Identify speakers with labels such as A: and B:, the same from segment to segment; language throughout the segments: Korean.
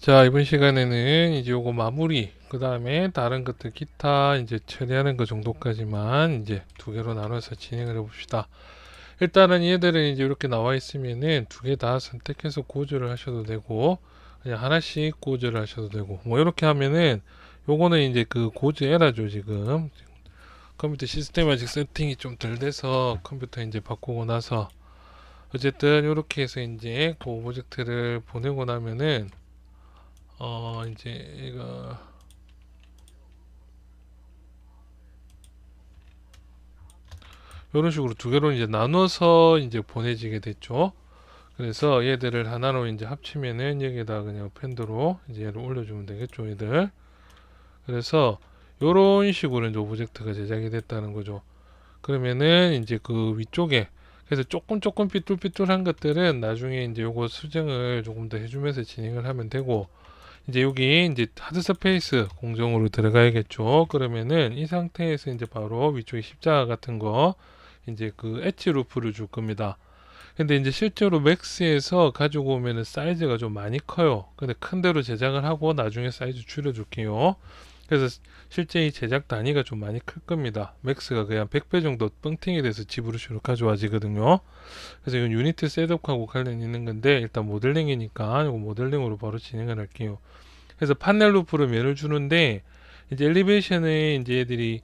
A: 자, 이번 시간에는 이제 요거 마무리, 그 다음에 다른 것들 기타 이제 처리하는 거 정도까지만 이제 두 개로 나눠서 진행을 해 봅시다. 일단은 얘들은 이제 이렇게 나와 있으면은 두 개 다 선택해서 구조를 하셔도 되고, 그냥 하나씩 구조를 하셔도 되고, 뭐 이렇게 하면은 요거는 이제 그 고즈 에라죠, 지금. 컴퓨터 시스템 아직 세팅이 좀 덜 돼서 컴퓨터 이제 바꾸고 나서 어쨌든 이렇게 해서 이제 그 오브젝트를 보내고 나면은 이제 이거 이런 식으로 두 개로 이제 나눠서 이제 보내지게 됐죠. 그래서 얘들을 하나로 이제 합치면은 여기에다 그냥 펜드로 이제 얘를 올려주면 되겠죠, 얘들. 그래서 이런 식으로 이제 오브젝트가 제작이 됐다는 거죠. 그러면은 이제 그 위쪽에 그래서 조금 삐뚤삐뚤한 것들은 나중에 이제 요거 수정을 조금 더 해주면서 진행을 하면 되고 이제 여기 이제 하드 스페이스 공정으로 들어가야겠죠. 그러면은 이 상태에서 이제 바로 위쪽에 십자가 같은 거 이제 그 엣지 루프를 줄 겁니다. 근데 이제 실제로 맥스에서 가지고 오면은 사이즈가 좀 많이 커요. 근데 큰 대로 제작을 하고 나중에 사이즈 줄여줄게요. 그래서 실제 이 제작 단위가 좀 많이 클 겁니다. 맥스가 그냥 100배 정도 뻥팅이 돼서 지브루시로 가져와지거든요. 그래서 이건 유니트 셋업하고 관련 있는 건데 일단 모델링이니까 이거 모델링으로 바로 진행을 할게요. 그래서 판넬 루프로 면을 주는데 이제 엘리베이션에 이제 애들이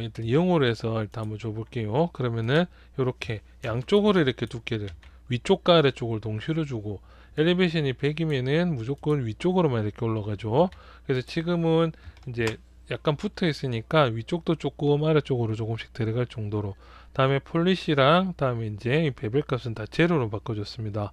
A: 일단 이용으로 해서 일단 한번 줘볼게요. 그러면은 이렇게 양쪽으로 이렇게 두께를 위쪽과 아래쪽을 동시로 주고 엘리베이션이 100이면은 무조건 위쪽으로만 이렇게 올라가죠. 그래서 지금은 이제 약간 붙어 있으니까 위쪽도 조금 아래쪽으로 조금씩 들어갈 정도로 다음에 폴리시랑 다음에 이제 이 베벨 값은 다 제로로 바꿔줬습니다.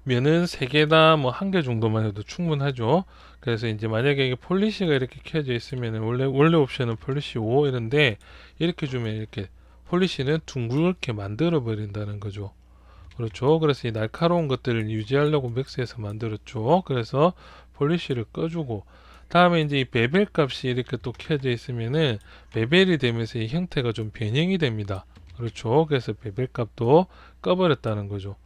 A: 면은 3개나 뭐 1개 정도만 해도 충분하죠. 그래서 이제 만약에 이게 폴리시가 이렇게 켜져 있으면 원래 옵션은 폴리시 5 이런데 이렇게 주면 이렇게 폴리시는 둥글게 만들어 버린다는 거죠. 그렇죠. 그래서 이 날카로운 것들을 유지하려고 맥스에서 만들었죠. 그래서 폴리시를 꺼주고 다음에 이제 이 베벨 값이 이렇게 또 켜져 있으면은 베벨이 되면서 이 형태가 좀 변형이 됩니다. 그렇죠. 그래서 베벨 값도 꺼버렸다는 거죠.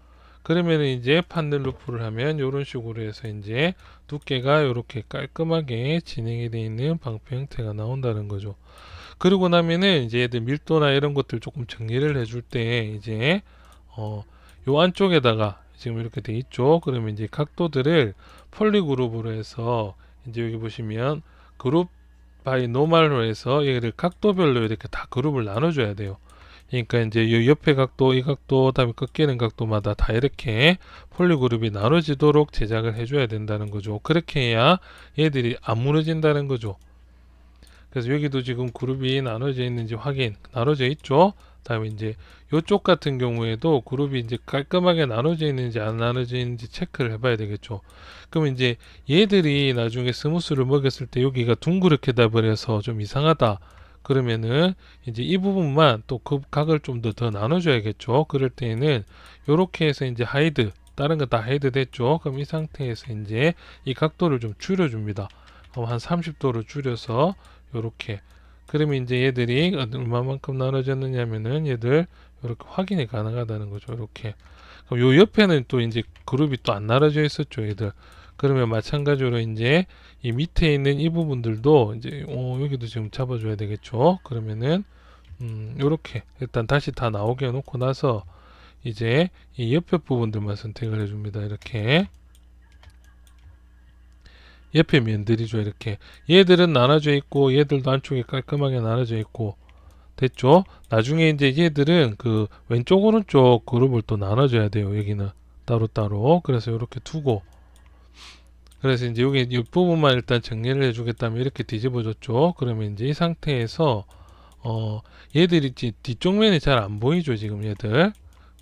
A: 그러면 이제 판넬 루프를 하면 이런 식으로 해서 이제 두께가 이렇게 깔끔하게 진행이 되어 있는 방패 형태가 나온다는 거죠. 그리고 나면은 이제 얘들 밀도나 이런 것들 조금 정리를 해줄 때 이제 요 안쪽에다가 지금 이렇게 돼 있죠. 그러면 이제 각도들을 폴리 그룹으로 해서 이제 여기 보시면 그룹 바이 노멀로 해서 얘를 각도별로 이렇게 다 그룹을 나눠줘야 돼요. 그러니까 이제 이 옆에 각도, 이 각도, 다음에 꺾이는 각도마다 다 이렇게 폴리그룹이 나눠지도록 제작을 해줘야 된다는 거죠. 그렇게 해야 얘들이 안 무너진다는 거죠. 그래서 여기도 지금 그룹이 나눠져 있는지 나눠져 있죠. 다음에 이제 이쪽 같은 경우에도 그룹이 이제 깔끔하게 나눠져 있는지 안 나눠져 있는지 체크를 해봐야 되겠죠. 그러면 이제 얘들이 나중에 스무스를 먹였을 때 여기가 둥그렇게 돼버려서 좀 이상하다. 그러면은 이제 이 부분만 또 그 각을 좀 더 나눠줘야겠죠. 그럴 때에는 이렇게 해서 이제 하이드, 다른 거 다 하이드 됐죠. 그럼 이 상태에서 이제 이 각도를 좀 줄여줍니다. 그럼 한 30도로 줄여서 요렇게 그러면 이제 얘들이 얼마만큼 나눠졌느냐면은 얘들 이렇게 확인이 가능하다는 거죠. 이렇게 그럼 요 옆에는 또 이제 그룹이 또 안 나눠져 있었죠. 얘들 그러면 마찬가지로 이제 이 밑에 있는 이 부분들도 이제 여기도 지금 잡아줘야 되겠죠. 그러면은 요렇게 일단 다시 다 나오게 해놓고 나서 이제 이 옆에 부분들만 선택을 해줍니다. 이렇게 옆에 면들이죠. 이렇게 얘들은 나눠져 있고 얘들도 안쪽에 깔끔하게 나눠져 있고 됐죠. 나중에 이제 얘들은 그 왼쪽 오른쪽 그룹을 또 나눠줘야 돼요. 여기는 따로따로. 그래서 이렇게 두고 그래서 이제 여기 이 부분만 일단 정리를 해주겠다면 이렇게 뒤집어 줬죠. 그러면 이제 이 상태에서 얘들이 이제 뒤쪽 면이 잘 안 보이죠. 지금 얘들.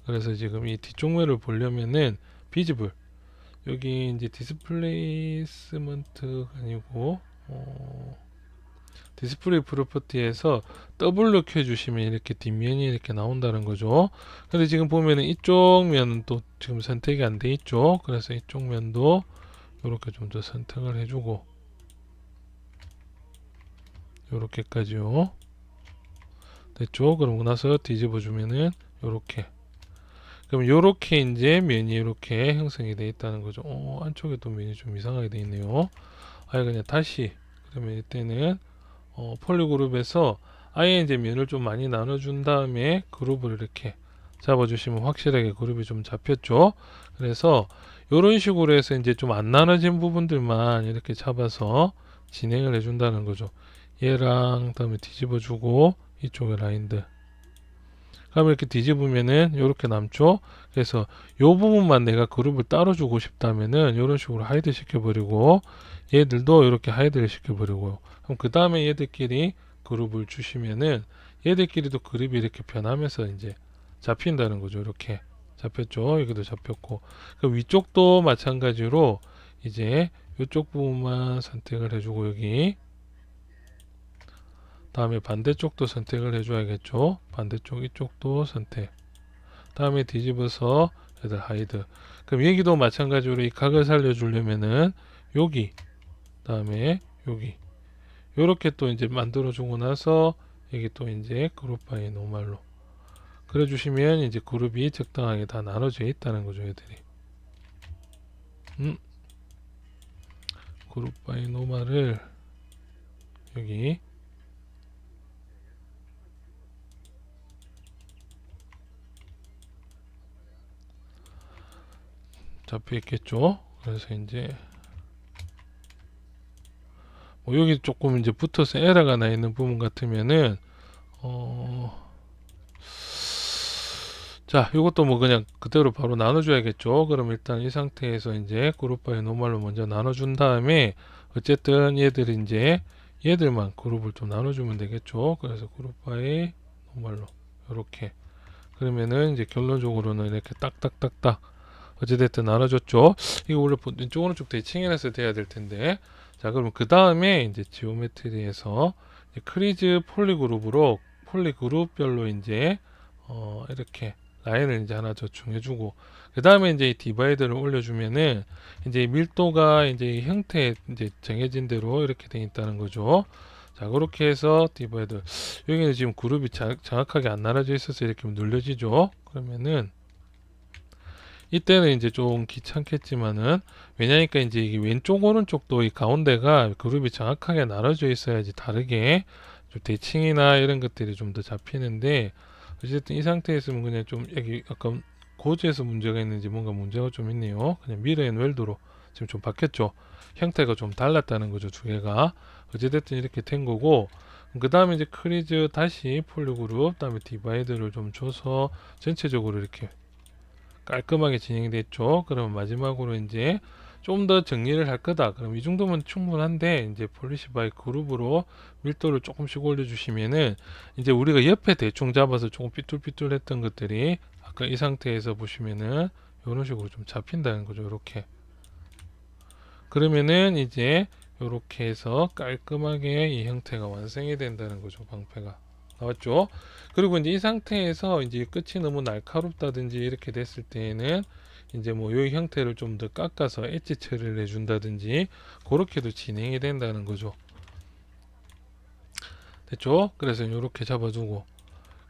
A: 그래서 지금 이 뒤쪽 면을 보려면은 비지블 여기 이제 디스플레이스먼트 아니고 디스플레이 프로퍼티에서 더블로 켜주시면 이렇게 뒷면이 이렇게 나온다는 거죠. 근데 지금 보면은 이쪽 면은 또 지금 선택이 안 돼 있죠. 그래서 이쪽 면도 이렇게 좀 더 선택을 해주고 이렇게까지요. 됐죠? 그러고 나서 뒤집어 주면은 이렇게 그럼 요렇게 이제 면이 이렇게 형성이 되어 있다는 거죠. 안쪽에도 면이 좀 이상하게 되어 있네요. 아예 그냥 다시, 그러면 이때는 폴리그룹에서 아예 이제 면을 좀 많이 나눠준 다음에 그룹을 이렇게 잡아주시면 확실하게 그룹이 좀 잡혔죠. 그래서 이런 식으로 해서 이제 좀 안 나눠진 부분들만 이렇게 잡아서 진행을 해준다는 거죠. 얘랑 다음에 뒤집어주고 이쪽에 라인들. 그러면 이렇게 뒤집으면은 이렇게 남죠. 그래서 요 부분만 내가 그룹을 따로 주고 싶다면은 이런 식으로 하이드 시켜버리고 얘들도 이렇게 하이드를 시켜버리고요. 그럼 그 다음에 얘들끼리 그룹을 주시면은 얘들끼리도 그룹이 이렇게 변하면서 이제 잡힌다는 거죠. 이렇게 잡혔죠. 여기도 잡혔고 그 위쪽도 마찬가지로 이제 이쪽 부분만 선택을 해주고 여기 다음에 반대쪽도 선택을 해줘야겠죠. 반대쪽 이쪽도 선택. 다음에 뒤집어서 얘들 하이드. 그럼 여기도 마찬가지로 이 각을 살려주려면은 여기 다음에 여기 요렇게 또 이제 만들어 주고 나서 여기 또 이제 그룹 바이 노말로 그래 주시면 이제 그룹이 적당하게 다 나눠져 있다는 거죠. 얘들이 그룹 바이 노말을 여기 잡혀 있겠죠. 그래서 이제 여기 조금 이제 붙어서 에러가 나 있는 부분 같으면은 자, 이것도 뭐 그냥 그대로 바로 나눠줘야겠죠. 그럼 일단 이 상태에서 이제 그룹 바이 노말로 먼저 나눠준 다음에 어쨌든 얘들이 이제 얘들만 그룹을 좀 나눠주면 되겠죠. 그래서 그룹 바이 노말로 이렇게 그러면은 이제 결론적으로는 이렇게 딱딱딱딱 어찌됐든 나눠줬죠. 이거 원래 왼쪽 오른쪽 대칭해서 돼야 될 텐데 자 그럼 그 다음에 이제 지오메트리에서 이제 크리즈 폴리그룹으로 폴리그룹별로 이제 이렇게 라인을 이제 하나 저충해주고 그 다음에 이제 이 디바이더를 올려주면은 이제 밀도가 이제 형태 이제 정해진 대로 이렇게 돼 있다는 거죠. 자 그렇게 해서 디바이더 여기는 지금 그룹이 정확하게 안 나눠져 있어서 이렇게 눌려지죠. 그러면은 이때는 이제 좀 귀찮겠지만은 왜냐니까 이제 이게 왼쪽 오른쪽도 이 가운데가 그룹이 정확하게 나눠져 있어야지 다르게 좀 대칭이나 이런 것들이 좀 더 잡히는데 어쨌든 이 상태에서는 그냥 좀 여기 약간 고지에서 문제가 있는지 뭔가 문제가 좀 있네요. 그냥 미러앤 웰드로 지금 좀 바뀌었죠. 형태가 좀 달랐다는 거죠. 두 개가 어찌됐든 이렇게 된 거고 그 다음에 이제 크리즈 다시 폴리그룹 그다음에 디바이드를 좀 줘서 전체적으로 이렇게 깔끔하게 진행됐죠. 그러면 마지막으로 이제 좀 더 정리를 할 거다. 그럼 이 정도면 충분한데 이제 폴리시 바이 그룹으로 밀도를 조금씩 올려주시면은 이제 우리가 옆에 대충 잡아서 조금 삐뚤삐뚤했던 것들이 아까 이 상태에서 보시면은 이런 식으로 좀 잡힌다는 거죠. 이렇게 그러면은 이제 이렇게 해서 깔끔하게 이 형태가 완성이 된다는 거죠. 방패가 나왔죠. 그리고 이제 이 상태에서 이제 끝이 너무 날카롭다든지 이렇게 됐을 때에는 이제 뭐 이 형태를 좀 더 깎아서 엣지 처리를 해준다든지 그렇게도 진행이 된다는 거죠. 됐죠? 그래서 이렇게 잡아주고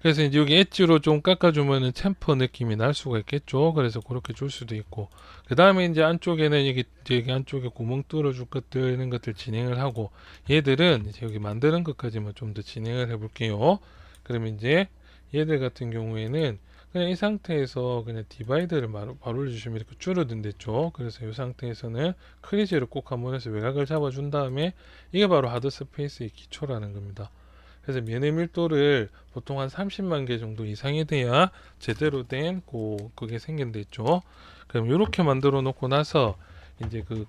A: 그래서 이제 여기 엣지로 좀 깎아주면은 챔퍼 느낌이 날 수가 있겠죠. 그래서 그렇게 줄 수도 있고 그 다음에 이제 안쪽에는 여기 안쪽에 구멍 뚫어줄 것들 이런 것들 진행을 하고 얘들은 이제 여기 만드는 것까지만 좀 더 진행을 해볼게요. 그러면 이제 얘들 같은 경우에는 그냥 이 상태에서 그냥 디바이드를 바로 올려주시면 이렇게 줄어든댔죠. 그래서 이 상태에서는 크리즈를 꼭 한번 해서 외곽을 잡아준 다음에 이게 바로 하드 스페이스의 기초라는 겁니다. 그래서 면의 밀도를 보통 한 30만 개 정도 이상이 돼야 제대로 된 그게 생긴댔죠. 그럼 이렇게 만들어 놓고 나서 이제 그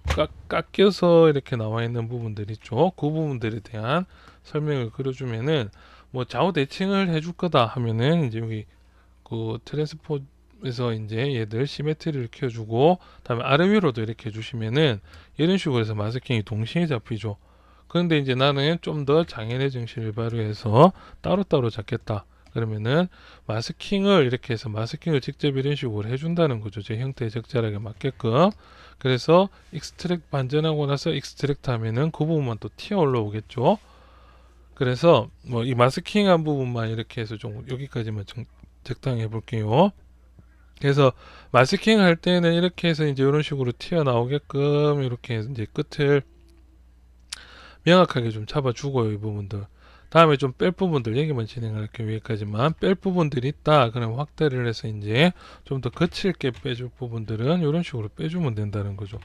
A: 깎여서 이렇게 나와 있는 부분들 있죠. 그 부분들에 대한 설명을 그려주면은 뭐 좌우 대칭을 해줄 거다 하면은 이제 여기 그 트랜스포에서 이제 얘들 시메트리를 키워주고 다음에 아래 위로도 이렇게 해주시면은 이런 식으로 해서 마스킹이 동시에 잡히죠. 그런데 이제 나는 좀 더 장연의 정신을 발휘해서 따로따로 잡겠다. 그러면은 마스킹을 이렇게 해서 마스킹을 직접 이런 식으로 해준다는 거죠. 제 형태에 적절하게 맞게끔. 그래서 익스트랙트 반전하고 나서 익스트랙트 하면은 그 부분만 또 튀어 올라오겠죠. 그래서 뭐 이 마스킹한 부분만 이렇게 해서 좀 여기까지만 적당히 해볼게요. 그래서 마스킹 할 때는 이렇게 해서 이제 이런 식으로 튀어나오게끔 이렇게 해서 이제 끝을 명확하게 좀 잡아주고요. 이 부분들. 다음에 좀 뺄 부분들 얘기만 진행할게요. 여기까지만. 뺄 부분들이 있다. 그럼 확대를 해서 이제 좀 더 거칠게 빼줄 부분들은 이런 식으로 빼주면 된다는 거죠.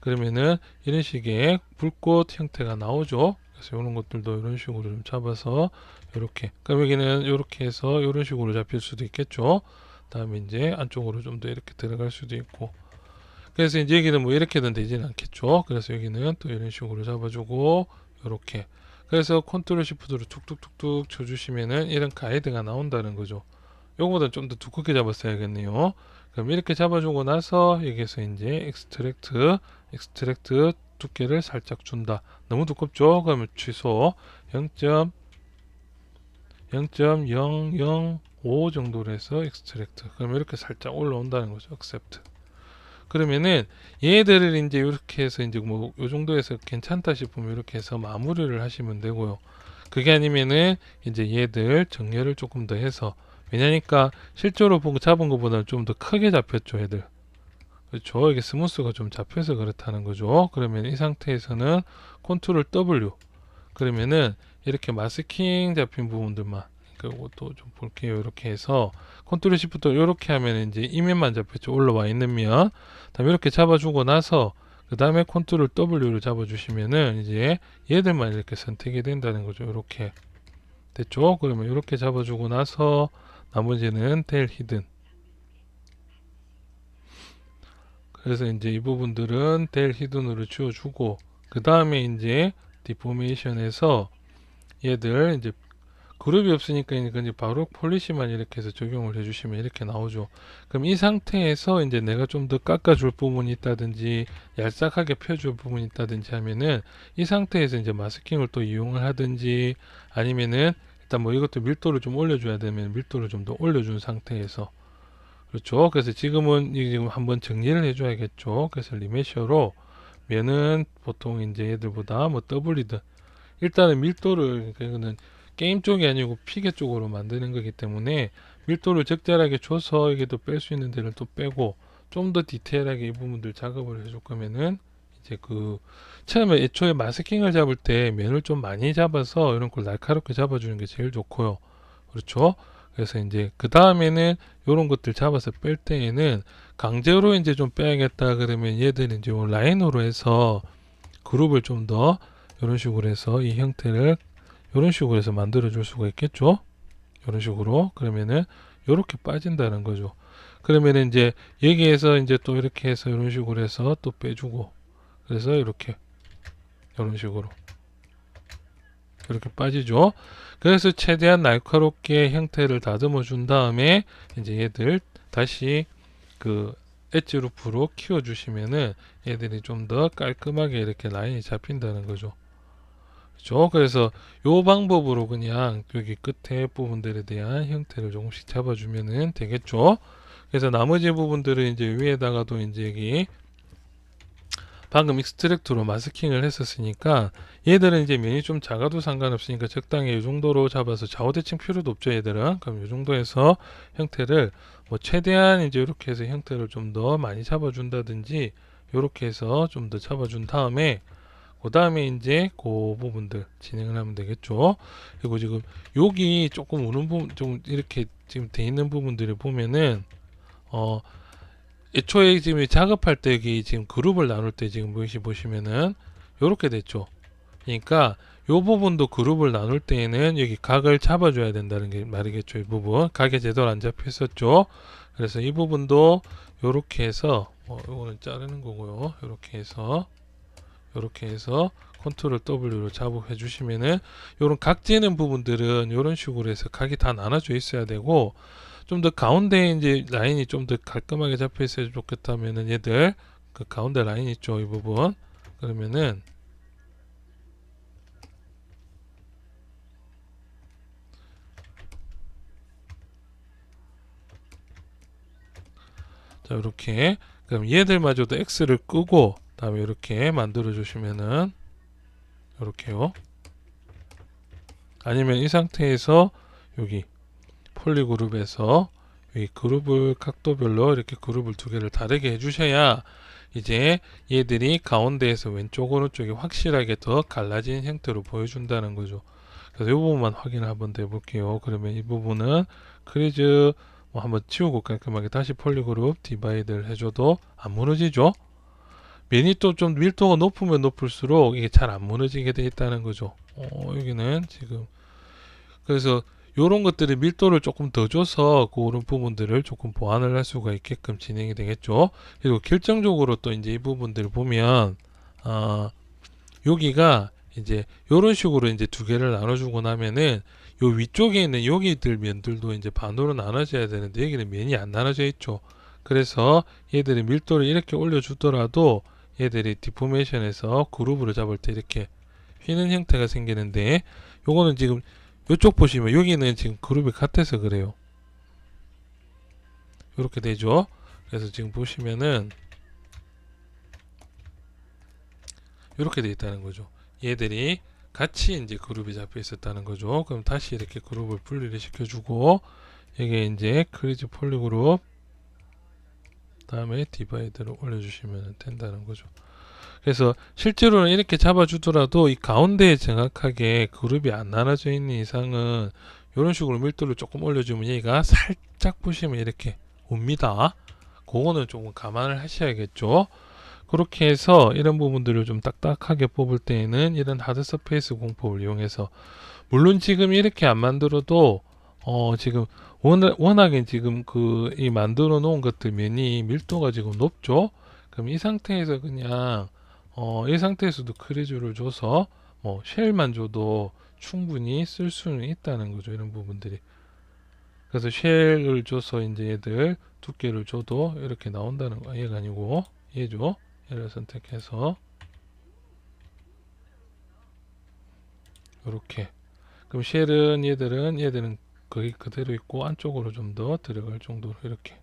A: 그러면은 이런 식의 불꽃 형태가 나오죠. 그래서 이런 것들도 이런 식으로 좀 잡아서 이렇게. 그럼 여기는 이렇게 해서 이런 식으로 잡힐 수도 있겠죠. 다음에 이제 안쪽으로 좀 더 이렇게 들어갈 수도 있고. 그래서 이제 여기는 뭐 이렇게는 되지는 않겠죠. 그래서 여기는 또 이런 식으로 잡아주고 이렇게. 그래서 컨트롤 시프트로 툭툭툭툭 쳐주시면은 이런 가이드가 나온다는 거죠. 요거보다 좀 더 두껍게 잡았어야겠네요. 그럼 이렇게 잡아주고 나서 여기서 이제 익스트랙트 두께를 살짝 준다. 너무 두껍죠? 그러면 취소 0.005 정도로 해서 익스트랙트. 그럼 이렇게 살짝 올라온다는 거죠. accept. 그러면은 얘들을 이제 이렇게 해서 이제 뭐 요 정도에서 괜찮다 싶으면 이렇게 해서 마무리를 하시면 되고요. 그게 아니면은 이제 얘들 정렬을 조금 더 해서, 왜냐니까 실제로 보고 잡은 것보다는 좀 더 크게 잡혔죠, 얘들. 그렇죠. 이게 스무스가 좀 잡혀서 그렇다는 거죠. 그러면 이 상태에서는 컨트롤 W, 그러면은 이렇게 마스킹 잡힌 부분들만, 그것도 좀 볼게요. 이렇게 해서 컨트롤 시프트 이렇게 하면 이제 이면만 잡혔죠. 올라와 있는 면. 다음에 이렇게 잡아주고 나서 그 다음에 컨트롤 W를 잡아주시면은 이제 얘들만 이렇게 선택이 된다는 거죠. 이렇게 됐죠. 그러면 이렇게 잡아주고 나서 나머지는 델 히든. 그래서 이제 이 부분들은 델 히든으로 지워주고, 그 다음에 이제 디포메이션에서 얘들 이제 그룹이 없으니까 이제 바로 폴리시만 이렇게 해서 적용을 해주시면 이렇게 나오죠. 그럼 이 상태에서 이제 내가 좀 더 깎아줄 부분이 있다든지 얄싹하게 펴줄 부분이 있다든지 하면은 이 상태에서 이제 마스킹을 또 이용을 하든지, 아니면은 일단 뭐 이것도 밀도를 좀 올려줘야 되면 밀도를 좀 더 올려준 상태에서, 그렇죠. 그래서 지금은 지금 한번 정리를 해줘야겠죠. 그래서 리메셔로 면은 보통 이제 얘들보다 뭐 더블이든, 일단은 밀도를, 그거는 게임 쪽이 아니고 피겨 쪽으로 만드는 거기 때문에 밀도를 적절하게 줘서 이게 또 뺄 수 있는 데를 또 빼고, 좀 더 디테일하게 이 부분들 작업을 해줄 거면은 이제 그 처음에 애초에 마스킹을 잡을 때 면을 좀 많이 잡아서 이런 걸 날카롭게 잡아주는 게 제일 좋고요. 그렇죠? 그래서 이제 그 다음에는 이런 것들 잡아서 뺄 때에는 강제로 이제 좀 빼야겠다 그러면 얘들은 이제 라인으로 해서 그룹을 좀 더 이런 식으로 해서 이 형태를 이런 식으로 해서 만들어 줄 수가 있겠죠. 이런 식으로. 그러면은 이렇게 빠진다는 거죠. 그러면은 이제 여기에서 이제 또 이렇게 해서 이런 식으로 해서 또 빼주고, 그래서 이렇게 이런 식으로 이렇게 빠지죠. 그래서 최대한 날카롭게 형태를 다듬어 준 다음에 이제 얘들 다시 그 엣지 루프로 키워 주시면은 얘들이 좀 더 깔끔하게 이렇게 라인이 잡힌다는 거죠. 그렇죠? 그래서 요 방법으로 그냥 여기 끝에 부분들에 대한 형태를 조금씩 잡아주면은 되겠죠. 그래서 나머지 부분들은 이제 위에다가도 이제 여기 방금 익스트랙트로 마스킹을 했었으니까 얘들은 이제 면이 좀 작아도 상관없으니까 적당히 이 정도로 잡아서 좌우 대칭 필요도 없죠. 얘들은. 그럼 이 정도에서 형태를 뭐 최대한 이제 이렇게 해서 형태를 좀 더 많이 잡아준다든지 이렇게 해서 좀 더 잡아준 다음에 그 다음에 이제 그 부분들 진행을 하면 되겠죠. 그리고 지금 여기 조금 우는 부분, 좀 이렇게 지금 돼 있는 부분들을 보면은 어 애초에 지금 작업할 때 여기 지금 그룹을 나눌 때 지금 보시면은 이렇게 됐죠. 그러니까 요 부분도 그룹을 나눌 때에는 여기 각을 잡아줘야 된다는 게 말이겠죠. 이 부분 각이 제대로 안 잡혀 있었죠. 그래서 이 부분도 요렇게 해서 요거는 자르는 거고요. 요렇게 해서 컨트롤 W로 작업해 주시면은 요런 각 재는 부분들은 요런 식으로 해서 각이 다 나눠져 있어야 되고, 좀 더 가운데 이제 라인이 좀 더 깔끔하게 잡혀 있어야 좋겠다면은 얘들 그 가운데 라인 있죠, 이 부분. 그러면은 자, 이렇게. 그럼 얘들마저도 X를 끄고 다음에 이렇게 만들어 주시면은 이렇게요. 아니면 이 상태에서 여기 폴리그룹에서 이 그룹을 각도별로 이렇게 그룹을 두 개를 다르게 해주셔야 이제 얘들이 가운데에서 왼쪽 오른쪽이 확실하게 더 갈라진 형태로 보여준다는 거죠. 그래서 이 부분만 확인을 한번 더 해볼게요. 그러면 이 부분은 크리즈 뭐 한번 치우고 깔끔하게 다시 폴리그룹 디바이드를 해줘도 안 무너지죠. 면이 또 좀 밀도가 높으면 높을수록 이게 잘 안 무너지게 돼 있다는 거죠. 여기는 지금 그래서 요런 것들이 밀도를 조금 더 줘서 그런 부분들을 조금 보완을 할 수가 있게끔 진행이 되겠죠. 그리고 결정적으로 또 이제 이 부분들을 보면 여기가 이제 요런 식으로 이제 두 개를 나눠주고 나면은 요 위쪽에 있는 여기들 면들도 이제 반으로 나눠져야 되는데 여기는 면이 안 나눠져 있죠. 그래서 얘들이 밀도를 이렇게 올려주더라도 얘들이 디포메이션에서 그룹으로 잡을 때 이렇게 휘는 형태가 생기는데 요거는 지금 이쪽 보시면 여기는 지금 그룹이 같아서 그래요. 이렇게 되죠. 그래서 지금 보시면은 이렇게 돼 있다는 거죠. 얘들이 같이 이제 그룹이 잡혀 있었다는 거죠. 그럼 다시 이렇게 그룹을 분리를 시켜주고 이게 이제 크리즈 폴리그룹 다음에 디바이드를 올려주시면 된다는 거죠. 그래서 실제로는 이렇게 잡아주더라도 이 가운데에 정확하게 그룹이 안 나눠져 있는 이상은 이런 식으로 밀도를 조금 올려주면 얘가 살짝 보시면 이렇게 옵니다. 그거는 조금 감안을 하셔야겠죠. 그렇게 해서 이런 부분들을 좀 딱딱하게 뽑을 때에는 이런 하드 서페이스 공법을 이용해서 물론 지금 이렇게 안 만들어도 지금 워낙에 지금 그 이 만들어 놓은 것들 면이 밀도가 지금 높죠. 그럼 이 상태에서 그냥 이 상태에서도 크리즈를 줘서 뭐 쉘만 줘도 충분히 쓸 수는 있다는 거죠. 이런 부분들이. 그래서 쉘을 줘서 이제 얘들 두께를 줘도 이렇게 나온다는 거. 얘가 아니고 얘죠. 얘를 선택해서 이렇게. 그럼 쉘은 얘들은 거기 그대로 있고 안쪽으로 좀 더 들어갈 정도로 이렇게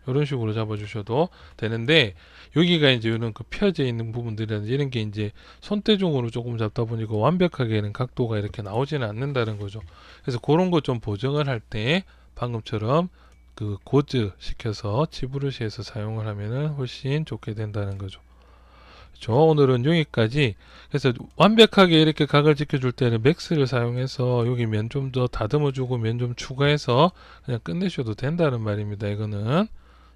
A: 이런 식으로 잡아주셔도 되는데 여기가 이제 이런 그 펴져 있는 부분들이라든지 이런 게 이제 손대중으로 조금 잡다 보니까 완벽하게는 각도가 이렇게 나오지는 않는다는 거죠. 그래서 그런 거 좀 보정을 할 때 방금처럼 그 고즈 시켜서 치브루시에서 사용을 하면은 훨씬 좋게 된다는 거죠. 그렇죠? 오늘은 여기까지. 그래서 완벽하게 이렇게 각을 지켜줄 때는 맥스를 사용해서 여기 면 좀 더 다듬어주고 면 좀 추가해서 그냥 끝내셔도 된다는 말입니다. 이거는.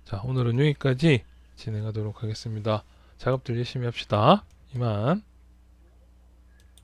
A: 자, 오늘은 여기까지 진행하도록 하겠습니다. 작업들 열심히 합시다. 이만.